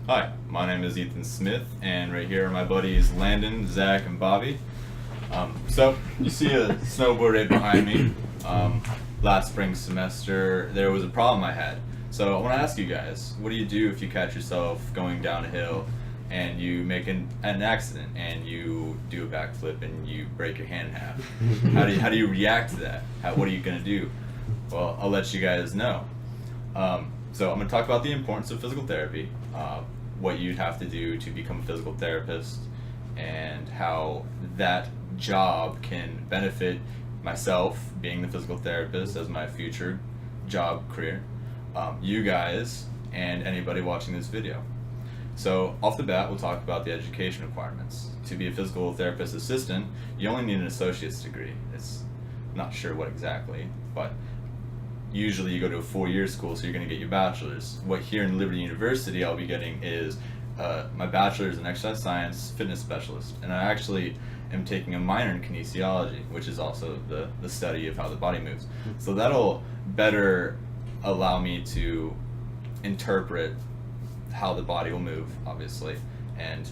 Hi, my name is Ethan Smith, and right here are my buddies Landon, Zach, and Bobby. So, you see a snowboard right behind me. Last spring semester, there was a problem I had. So, I want to ask you guys, what do you do if you catch yourself going down a hill and you make an accident and you do a backflip and you break your hand in half? How do you react to that? What are you going to do? Well, I'll let you guys know. So I'm going to talk about the importance of physical therapy, what you'd have to do to become a physical therapist, and how that job can benefit myself, being the physical therapist, as my future job career, you guys, and anybody watching this video. So off the bat, we'll talk about the education requirements. To be a physical therapist assistant, you only need an associate's degree. It's not sure what exactly, but usually you go to a 4-year school, so you're going to get your bachelor's. What here in Liberty University I'll be getting is my bachelor's in exercise science fitness specialist, and I actually am taking a minor in kinesiology, which is also the study of how the body moves. So that'll better allow me to interpret how the body will move, obviously, and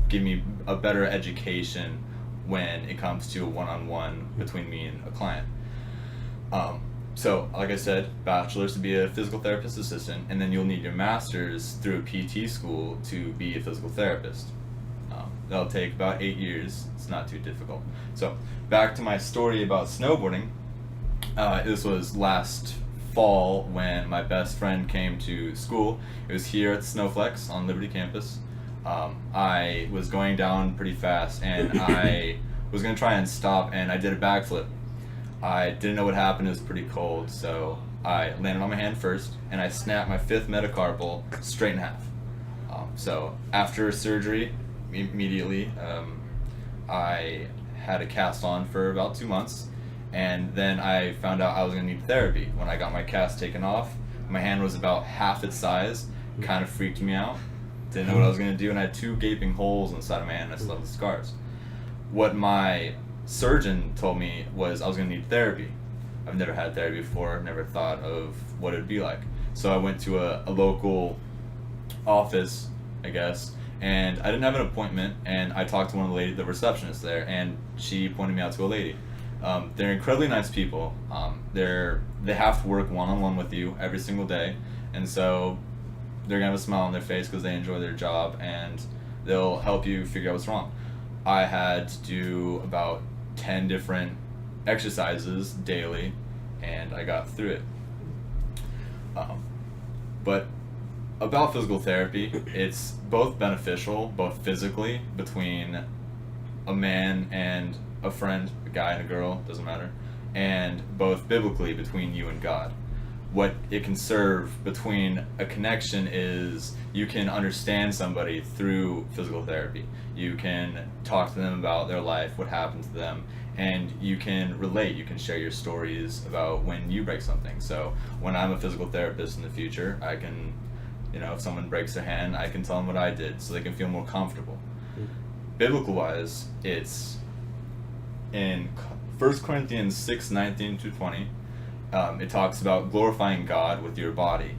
give me a better education when it comes to a one-on-one between me and a client. So, like I said, bachelor's to be a physical therapist assistant, and then you'll need your master's through a PT school to be a physical therapist. That'll take about 8 years. It's not too difficult. So, back to my story about snowboarding. This was last fall when my best friend came to school. It was here at Snowflex on Liberty campus. I was going down pretty fast, and I was going to try and stop, and I did a backflip. I didn't know what happened. It was pretty cold, so I landed on my hand first, and I snapped my 5th metacarpal straight in half. So after surgery, immediately, I had a cast on for about 2 months, and then I found out I was going to need therapy. When I got my cast taken off, my hand was about half its size. Kind of freaked me out. Didn't know what I was going to do, and I had 2 gaping holes inside of my hand. I still have the scars. What my surgeon told me was I was going to need therapy. I've never had therapy before, never thought of what it would be like. So I went to a local office, I guess, and I didn't have an appointment, and I talked to one of the receptionists there, and she pointed me out to a lady. They're incredibly nice people. They have to work one-on-one with you every single day, and so they're going to have a smile on their face because they enjoy their job, and they'll help you figure out what's wrong. I had to do about 10 different exercises daily, and I got through it. But about physical therapy, it's both beneficial, both physically, between a man and a friend, a guy and a girl, doesn't matter, and both biblically between you and God. What it can serve between a connection is you can understand somebody through physical therapy. You can talk to them about their life, what happened to them, and you can relate. You can share your stories about when you break something. So when I'm a physical therapist in the future, I can, if someone breaks their hand, I can tell them what I did so they can feel more comfortable. Biblical wise, it's in 1 Corinthians 6:19-20. It talks about glorifying God with your body.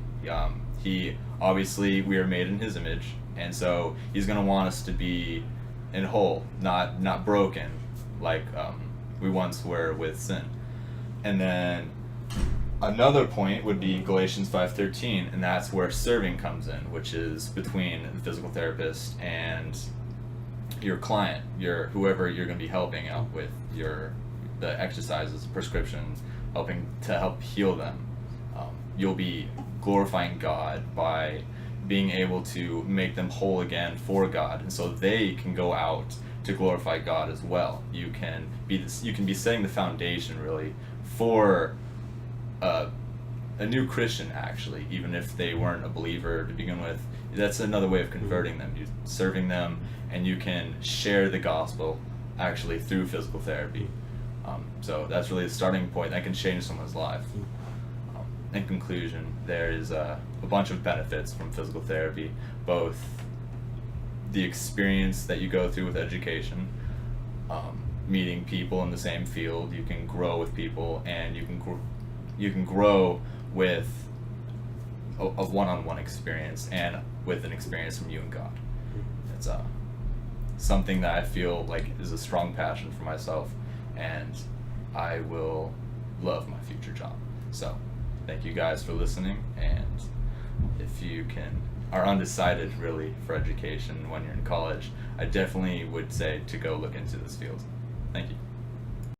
He obviously, we are made in His image, and so He's going to want us to be in whole, not broken, like we once were with sin. And then another point would be Galatians 5:13, and that's where serving comes in, which is between the physical therapist and your client, whoever you're going to be helping out with the exercises, prescriptions, helping to help heal them. You'll be glorifying God by being able to make them whole again for God, and so they can go out to glorify God as well. You can be setting the foundation really for a new Christian, actually, even if they weren't a believer to begin with. That's another way of converting them. You're serving them, and you can share the gospel actually through physical therapy. So that's really the starting point that can change someone's life. In conclusion, there is a bunch of benefits from physical therapy, both the experience that you go through with education, meeting people in the same field. You can grow with people, and you can grow with a one-on-one experience and with an experience from you and God. It's something that I feel like is a strong passion for myself, and I will love my future job. So thank you guys for listening, and if you are undecided really for education when you're in college, I definitely would say to go look into this field. Thank you.